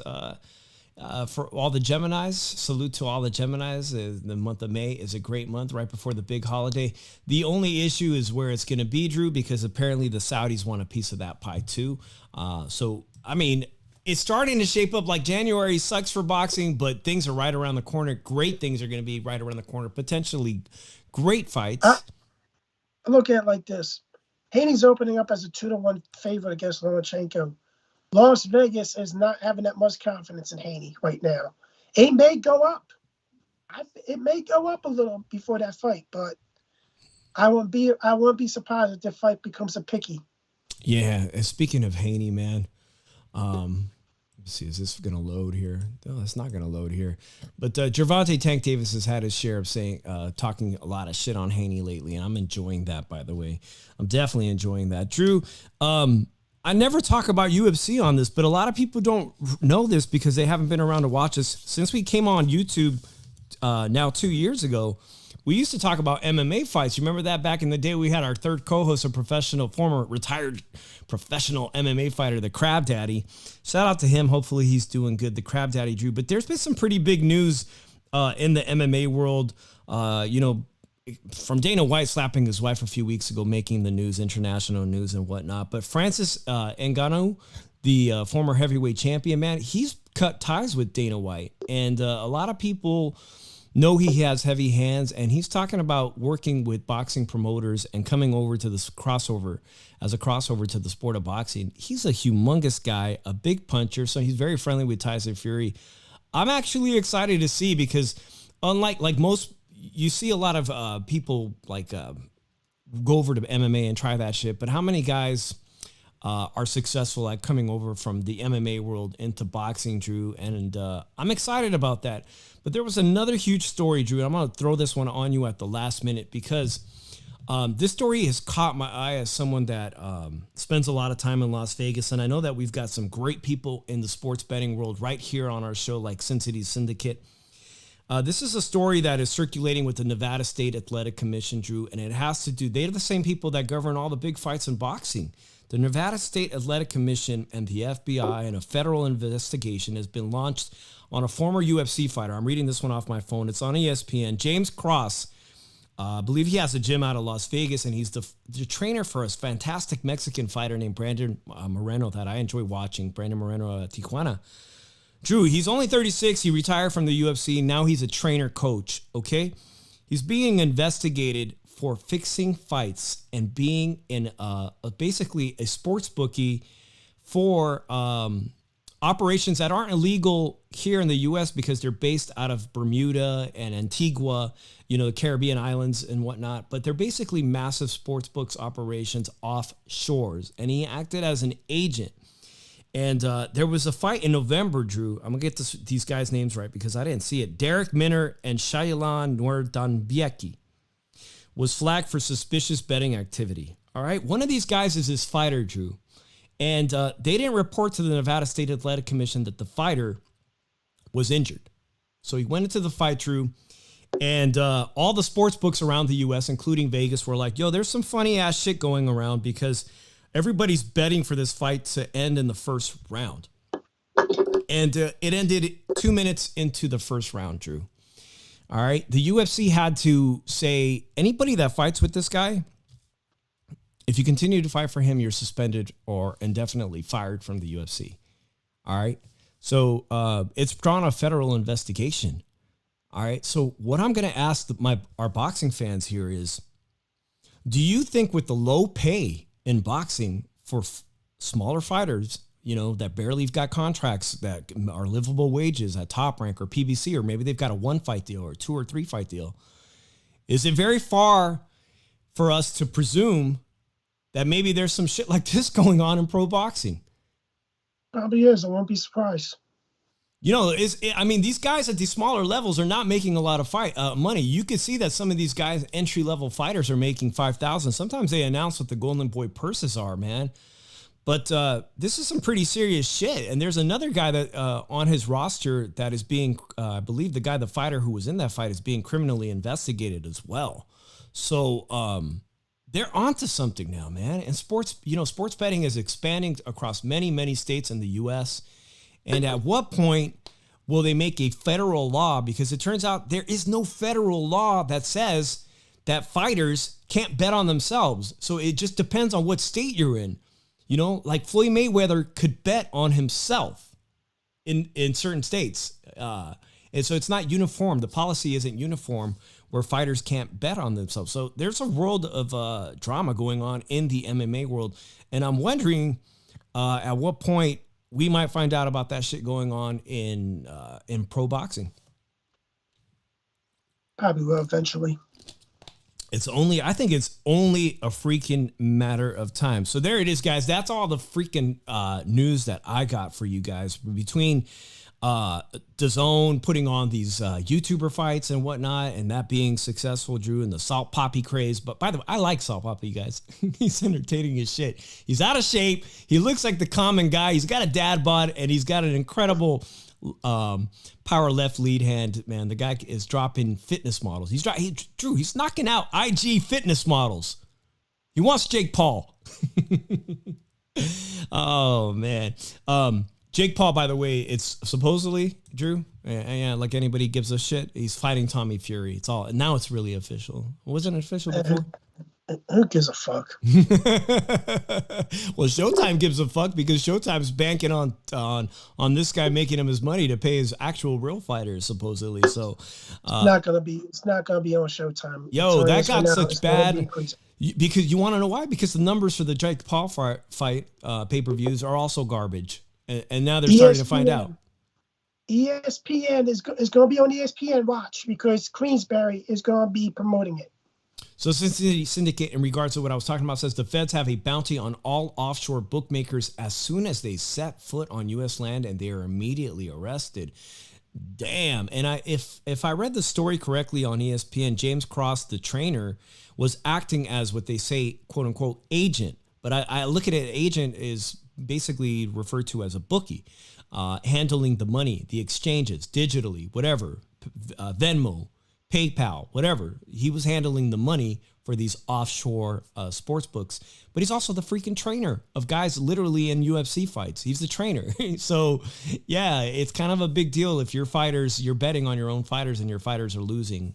for all the Geminis. Salute to all the Geminis. The month of May is a great month right before the big holiday. The only issue is where it's going to be, Drew, because apparently the Saudis want a piece of that pie too. So, I mean, it's starting to shape up like January sucks for boxing, but things are right around the corner. Great things are going to be right around the corner. Potentially great fights. I look at it like this. Haney's opening up as a 2-1 favorite against Lomachenko. Las Vegas is not having that much confidence in Haney right now. It may go up. It may go up a little before that fight, but I won't be surprised if the fight becomes a picky. Yeah, and speaking of Haney, man, let's see, is this going to load here? No, it's not going to load here. But Gervonta Tank Davis has had his share of talking a lot of shit on Haney lately, and I'm enjoying that, by the way. I'm definitely enjoying that. Drew, I never talk about UFC on this, but a lot of people don't know this because they haven't been around to watch us. Since we came on YouTube now 2 years ago, we used to talk about MMA fights. You remember that back in the day? We had our third co-host, a former retired professional MMA fighter, the Crab Daddy. Shout out to him. Hopefully he's doing good, the Crab Daddy Drew. But there's been some pretty big news in the MMA world. From Dana White slapping his wife a few weeks ago, making the news, international news and whatnot. But Francis Ngannou, the former heavyweight champion, man, he's cut ties with Dana White. And a lot of people know he has heavy hands, and he's talking about working with boxing promoters and coming over to this crossover to the sport of boxing. He's a humongous guy, a big puncher, so he's very friendly with Tyson Fury. I'm actually excited to see because unlike most, you see a lot of people go over to MMA and try that shit, but how many guys are successful at coming over from the MMA world into boxing, Drew? And I'm excited about that. But there was another huge story, Drew, and I'm going to throw this one on you at the last minute because this story has caught my eye as someone that spends a lot of time in Las Vegas. And I know that we've got some great people in the sports betting world right here on our show, like Sin City Syndicate. This is a story that is circulating with the Nevada State Athletic Commission, Drew, and it has to do, they're the same people that govern all the big fights in boxing. The Nevada State Athletic Commission and the FBI and a federal investigation has been launched on a former UFC fighter. I'm reading this one off my phone. It's on ESPN. James Cross, I believe he has a gym out of Las Vegas, and he's the trainer for a fantastic Mexican fighter named Brandon Moreno that I enjoy watching, Brandon Moreno Tijuana. Drew, he's only 36. He retired from the UFC. Now he's a trainer coach, okay? He's being investigated for fixing fights and being in basically a sports bookie for operations that aren't illegal here in the U.S. because they're based out of Bermuda and Antigua, the Caribbean islands and whatnot. But they're basically massive sports books operations offshores. And he acted as an agent. And there was a fight in November, Drew. I'm going to get these guys' names right because I didn't see it. Derek Minner and Shailan Nwerdanbieki was flagged for suspicious betting activity. All right. One of these guys is his fighter, Drew. And they didn't report to the Nevada State Athletic Commission that the fighter was injured. So he went into the fight, Drew. And all the sports books around the U.S., including Vegas, were like, yo, there's some funny ass shit going around because everybody's betting for this fight to end in the first round. And it ended 2 minutes into the first round, Drew. All right. The UFC had to say, anybody that fights with this guy, if you continue to fight for him, you're suspended or indefinitely fired from the UFC. All right. So it's drawn a federal investigation. All right. So what I'm going to ask our boxing fans here is, do you think with the low pay in boxing for smaller fighters, that barely got contracts that are livable wages at Top Rank or PBC, or maybe they've got a 1-fight deal or 2 or 3 fight deal, is it very far for us to presume that maybe there's some shit like this going on in pro boxing? Probably is. I won't be surprised. These guys at these smaller levels are not making a lot of money. You can see that some of these guys, entry-level fighters, are making $5,000. Sometimes they announce what the Golden Boy purses are, man. But this is some pretty serious shit. And there's another guy that on his roster that is being, I believe the fighter who was in that fight is being criminally investigated as well. So they're onto something now, man. And sports betting is expanding across many, many states in the U.S. And at what point will they make a federal law? Because it turns out there is no federal law that says that fighters can't bet on themselves. So it just depends on what state you're in. Like Floyd Mayweather could bet on himself in certain states. And so it's not uniform. The policy isn't uniform where fighters can't bet on themselves. So there's a world of drama going on in the MMA world. And I'm wondering at what point we might find out about that shit going on in pro boxing. Probably will eventually. I think it's only a freaking matter of time. So there it is, guys. That's all the freaking news that I got for you guys between DAZN putting on these YouTuber fights and whatnot, and that being successful, Drew, and the Salt Poppy craze. But by the way, I like Salt Poppy, you guys. He's entertaining as shit. He's out of shape. He looks like the common guy. He's got a dad bod, and he's got an incredible power left lead hand, man. The guy is dropping fitness models. He's knocking out IG fitness models. He wants Jake Paul. Oh man. Jake Paul, by the way, it's supposedly, Drew, yeah, like anybody gives a shit, he's fighting Tommy Fury. Now it's really official. Wasn't it official before? Who gives a fuck? Well, Showtime gives a fuck because Showtime's banking on this guy making him his money to pay his actual real fighters, supposedly. So it's not gonna be on Showtime. Yo, that got such bad. Because you want to know why? Because the numbers for the Jake Paul fight pay-per-views are also garbage, and now they're starting to find out. ESPN is going to be on ESPN Watch because Queensberry is going to be promoting it. So Cincinnati Syndicate, in regards to what I was talking about, says the feds have a bounty on all offshore bookmakers as soon as they set foot on U.S. land, and they are immediately arrested. Damn. And if I read the story correctly on ESPN, James Cross, the trainer, was acting as what they say, quote unquote, agent. But I look at it, agent is basically referred to as a bookie, handling the money, the exchanges, digitally, whatever, Venmo, PayPal, whatever. He was handling the money for these offshore sports books, but he's also the freaking trainer of guys literally in UFC fights. He's the trainer. So yeah, it's kind of a big deal if you're betting on your own fighters and your fighters are losing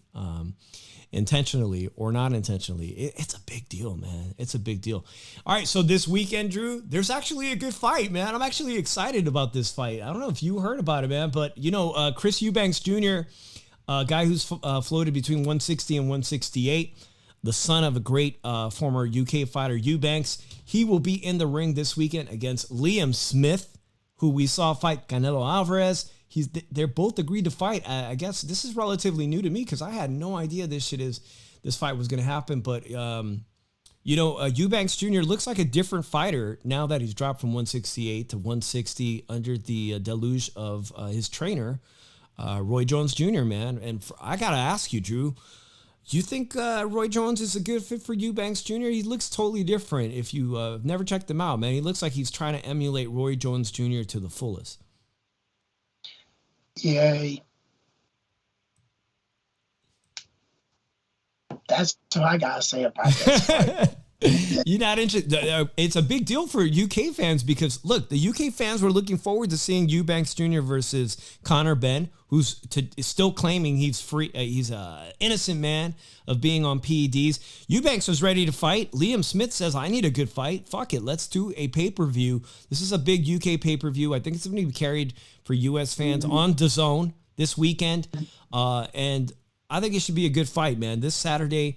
intentionally or not intentionally. It's a big deal, man. It's a big deal. All right. So this weekend, Drew, there's actually a good fight, man. I'm actually excited about this fight. I don't know if you heard about it, man, but Chris Eubanks Jr., a guy who's floated between 160 and 168. The son of a great former UK fighter, Eubanks. He will be in the ring this weekend against Liam Smith, who we saw fight Canelo Alvarez. They're both agreed to fight. I guess this is relatively new to me because I had no idea this fight was going to happen. But Eubanks Jr. looks like a different fighter now that he's dropped from 168 to 160 under the deluge of his trainer, Roy Jones Jr., man. And I got to ask you, Drew, do you think Roy Jones is a good fit for Eubanks Jr.? He looks totally different. If you have never checked him out, man, he looks like he's trying to emulate Roy Jones Jr. to the fullest. Yeah. That's what I got to say about this. You're not interested. It's a big deal for UK fans because, look, the UK fans were looking forward to seeing Eubanks Jr. versus Conor Benn, who's still claiming he's free. He's an innocent man of being on PEDs. Eubanks was ready to fight. Liam Smith says, I need a good fight. Fuck it. Let's do a pay-per-view. This is a big UK pay-per-view. I think it's going to be carried for US fans on DAZN this weekend. And I think it should be a good fight, man. This Saturday.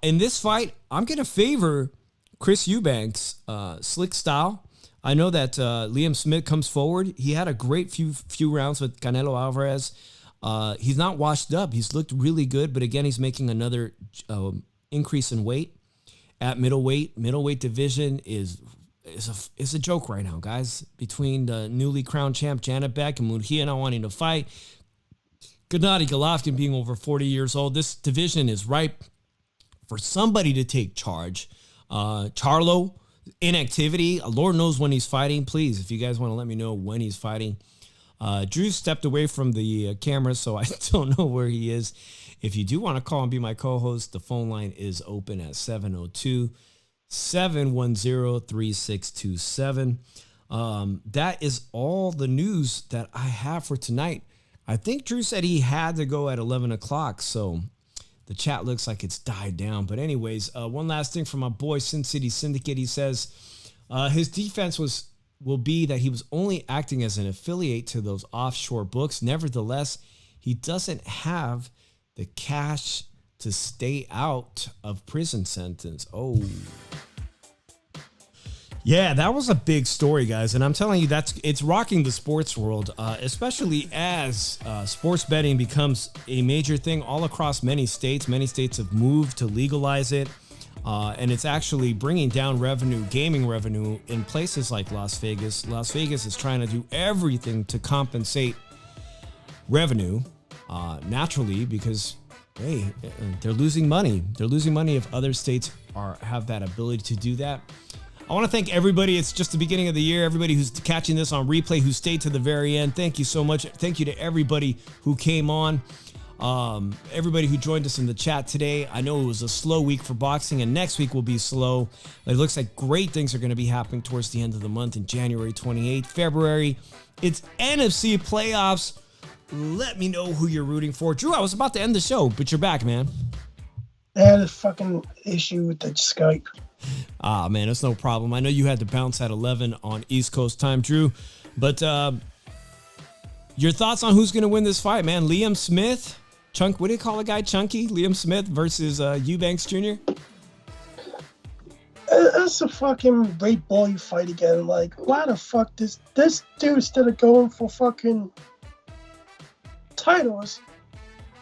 In this fight, I'm going to favor Chris Eubanks' slick style. I know that Liam Smith comes forward. He had a great few rounds with Canelo Alvarez. He's not washed up. He's looked really good, but again, he's making another increase in weight at middleweight. Middleweight division is a joke right now, guys. Between the newly crowned champ Janet Beck and Mujia not wanting to fight, Gennady Golovkin being over 40 years old, this division is ripe for somebody to take charge. Charlo, inactivity. Lord knows when he's fighting. Please, if you guys want to let me know when he's fighting. Drew stepped away from the camera, so I don't know where he is. If you do want to call and be my co-host, the phone line is open at 702-710-3627. That is all the news that I have for tonight. I think Drew said he had to go at 11 o'clock, so the chat looks like it's died down. But anyways, one last thing from my boy Sin City Syndicate. He says his defense will be that he was only acting as an affiliate to those offshore books. Nevertheless, he doesn't have the cash to stay out of prison sentence. Oh. Yeah, that was a big story, guys, and I'm telling you, it's rocking the sports world, especially as sports betting becomes a major thing all across many states. Many states have moved to legalize it, and it's actually bringing down gaming revenue in places like Las Vegas. Las Vegas is trying to do everything to compensate revenue naturally because, hey, they're losing money. They're losing money if other states have that ability to do that. I want to thank everybody. It's just the beginning of the year. Everybody who's catching this on replay, who stayed to the very end, thank you so much. Thank you to everybody who came on, everybody who joined us in the chat today. I know it was a slow week for boxing, and next week will be slow. It looks like great things are going to be happening towards the end of the month in January 28th, February. It's NFC playoffs. Let me know who you're rooting for. Drew, I was about to end the show, but you're back, man. I had a fucking issue with the Skype. Ah, man, that's no problem. I know you had to bounce at 11 on East Coast time, Drew. But your thoughts on who's going to win this fight, man? Liam Smith? What do you call a guy? Chunky? Liam Smith versus Eubanks Jr.? That's a fucking great boy fight again. Like, why the fuck this dude, instead of going for fucking titles,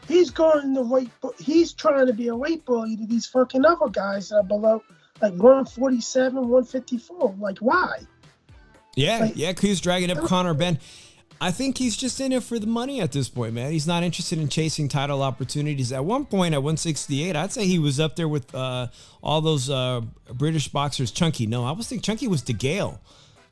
he's going the weight. He's trying to be a weight bully to these fucking other guys that are below, like 147, 154. Like, why? Yeah, he's dragging up Conor Benn. I think he's just in it for the money at this point, man. He's not interested in chasing title opportunities. At one point at 168, I'd say he was up there with all those British boxers. Chunky, no, I was thinking Chunky was DeGale.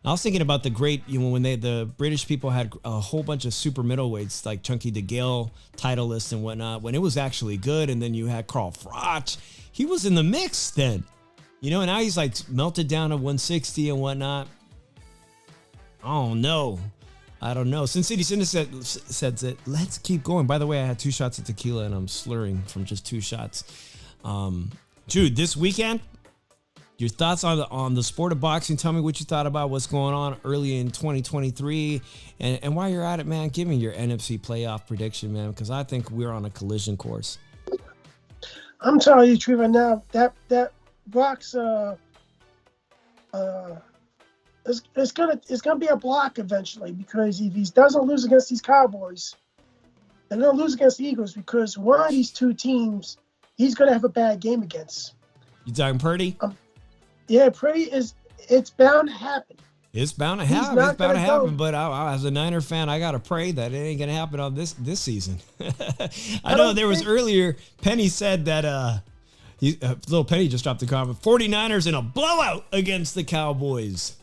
I was thinking about the great, when the British people had a whole bunch of super middleweights like Chunky DeGale, titleists and whatnot, when it was actually good. And then you had Carl Froch. He was in the mix then. And now he's like melted down to 160 and whatnot. Oh, no. I don't know. Sin City Syndicate said that let's keep going. By the way, I had 2 shots of tequila and I'm slurring from just 2 shots. Dude, this weekend, Your thoughts on the sport of boxing. Tell me what you thought about what's going on early in 2023. And while you're at it, man, give me your NFC playoff prediction, man, because I think we're on a collision course. I'm telling you the truth right now. That box it's gonna be a block eventually, because if he doesn't lose against these Cowboys, they're gonna lose against the Eagles, because one of these two teams he's gonna have a bad game against. You talking Purdy? Yeah, Purdy it's bound to happen. It's bound to happen. It's bound to happen. But as a Niner fan, I gotta pray that it ain't gonna happen on this season. I know there was earlier. Penny said that little Penny just dropped the comment. 49ers in a blowout against the Cowboys.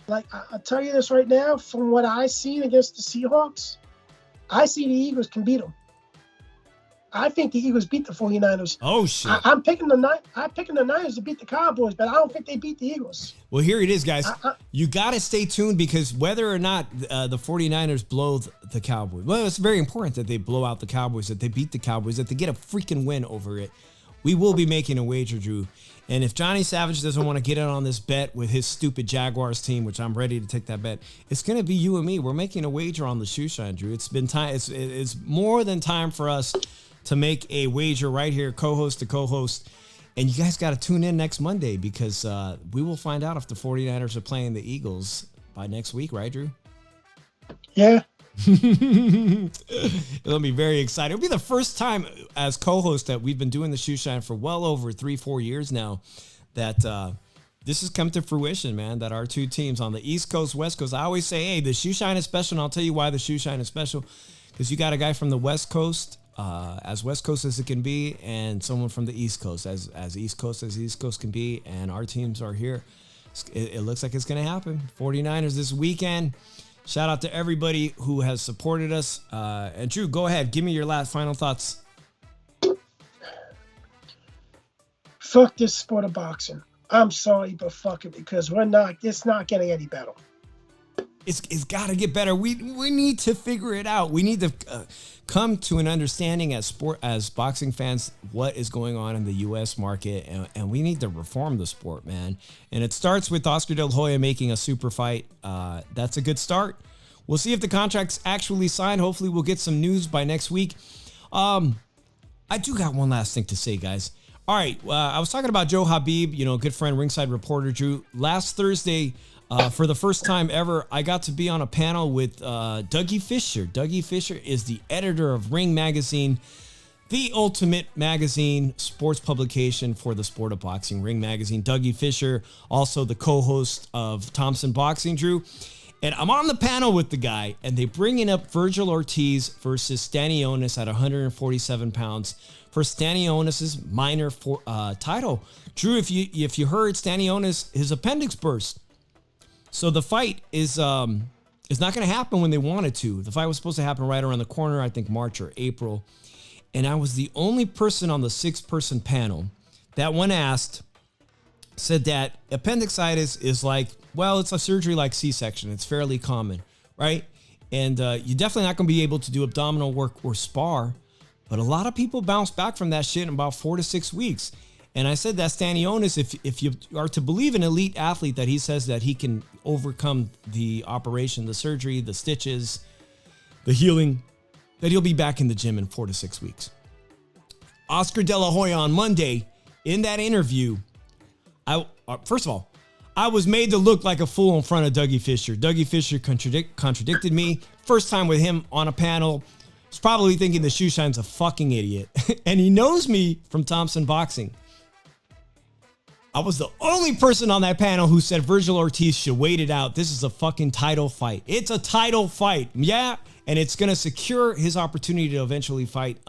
Like, I'll tell you this right now, from what I seen against the Seahawks, I see the Eagles can beat them. I think the Eagles beat the 49ers. Oh, shit. I'm picking the Niners to beat the Cowboys, but I don't think they beat the Eagles. Well, here it is, guys. You got to stay tuned, because whether or not the 49ers blow the Cowboys, well, it's very important that they blow out the Cowboys, that they beat the Cowboys, that they get a freaking win over it. We will be making a wager, Drew. And if Johnny Savage doesn't want to get in on this bet with his stupid Jaguars team, which I'm ready to take that bet, it's going to be you and me. We're making a wager on the shoe shine, Drew. It's been time. It's more than time for us to make a wager right here, co-host to co-host. And you guys got to tune in next Monday, because we will find out if the 49ers are playing the Eagles by next week, right, Drew? Yeah. It'll be very exciting. It'll be the first time as co-host that we've been doing the shoe shine for well over 3-4 years now, that this has come to fruition, man, that our two teams on the East Coast, West Coast, I always say, hey, the shoe shine is special, and I'll tell you why the shoe shine is special, because you got a guy from the West Coast, as West Coast as it can be, and someone from the East Coast, as East Coast as East Coast can be, and our teams are here. It looks like it's going to happen. 49ers this weekend. Shout out to everybody who has supported us. And Drew, go ahead. Give me your last final thoughts. Fuck this sport of boxing. I'm sorry, but fuck it, because it's not getting any better. It's got to get better. We need to figure it out. We need to come to an understanding as boxing fans what is going on in the U.S. market, and we need to reform the sport, man. And it starts with Oscar De La Hoya making a super fight. That's a good start. We'll see if the contract's actually signed. Hopefully, we'll get some news by next week. I do got one last thing to say, guys. All right, I was talking about Joe Habib, good friend, ringside reporter Drew. Last Thursday, for the first time ever, I got to be on a panel with Dougie Fisher. Dougie Fisher is the editor of Ring Magazine, the ultimate magazine, sports publication for the sport of boxing. Ring Magazine. Dougie Fisher, also the co-host of Thompson Boxing, Drew. And I'm on the panel with the guy, and they bringing up Virgil Ortiz versus Stanionis at 147 pounds for Stanionis' minor title. Drew, if you heard, Stanionis, his appendix burst. So the fight is not going to happen when they wanted to. The fight was supposed to happen right around the corner, I think March or April. And I was the only person on the 6-person panel that, when asked, said that appendicitis is like, well, it's a surgery like C-section. It's fairly common, right? And you're definitely not going to be able to do abdominal work or spar. But a lot of people bounce back from that shit in about 4 to 6 weeks. And I said that Stanionis, if you are to believe an elite athlete, that he says that he can overcome the operation, the surgery, the stitches, the healing, that he'll be back in the gym in 4 to 6 weeks. Oscar De La Hoya on Monday, in that interview, first of all, I was made to look like a fool in front of Dougie Fisher. Dougie Fisher contradicted me. First time with him on a panel. Was probably thinking the shoe shine's a fucking idiot. And he knows me from Thompson Boxing. I was the only person on that panel who said Virgil Ortiz should wait it out. This is a fucking title fight. It's a title fight. Yeah. And it's going to secure his opportunity to eventually fight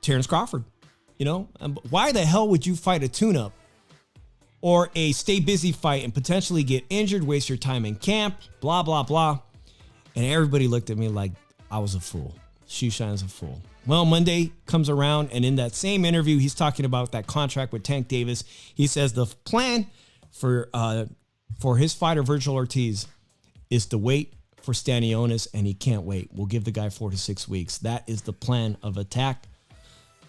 Terrence Crawford. Why the hell would you fight a tune-up or a stay busy fight and potentially get injured, waste your time in camp, blah, blah, blah. And everybody looked at me like I was a fool. Shoe shine's a fool. Well, Monday comes around, and in that same interview, he's talking about that contract with Tank Davis. He says the plan for his fighter, Virgil Ortiz, is to wait for Stanionis, and he can't wait. We'll give the guy 4 to 6 weeks. That is the plan of attack.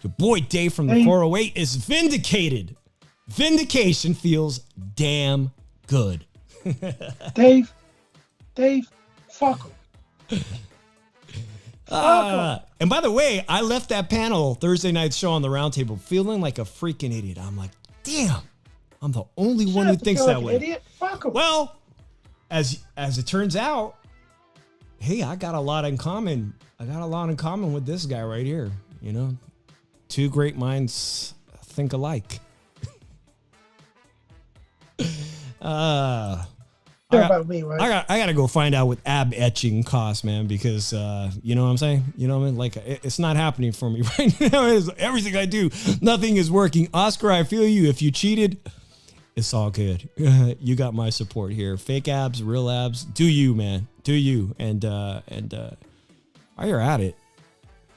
Your boy Dave from the 408 is vindicated. Vindication feels damn good. Dave, fuck him. And by the way, I left that panel Thursday night show on the roundtable feeling like a freaking idiot. I'm like, damn, I'm the only one who thinks that way. Idiot. Fuck him. Well, as it turns out, hey, I got a lot in common. I got a lot in common with this guy right here. You know, two great minds think alike. I gotta go find out what ab etching costs, man, because you know what I'm saying? You know what I mean? Like, it's not happening for me right now. Everything I do, nothing is working. Oscar, I feel you. If you cheated, it's all good. You got my support here. Fake abs, real abs. Do you, man? Do you? And while you're at it,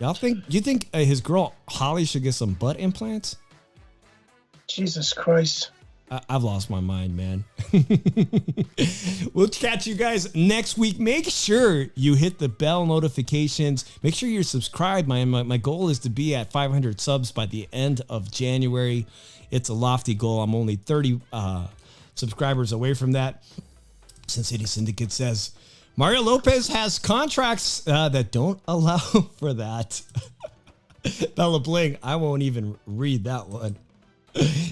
do you think his girl Holly should get some butt implants? Jesus Christ. I've lost my mind, man. We'll catch you guys next week. Make sure you hit the bell notifications. Make sure you're subscribed. My goal is to be at 500 subs by the end of January. It's a lofty goal. I'm only 30 subscribers away from that. Sin City Syndicate says, Mario Lopez has contracts that don't allow for that. Bella Bling, I won't even read that one.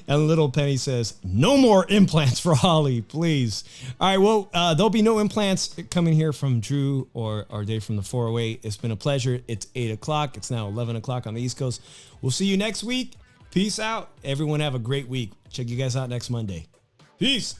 And Little Penny says, no more implants for Holly, please. All right, well, there'll be no implants coming here from Drew or Dave from the 408. It's been a pleasure. It's 8 o'clock. It's now 11 o'clock on the East Coast. We'll see you next week. Peace out. Everyone have a great week. Check you guys out next Monday. Peace.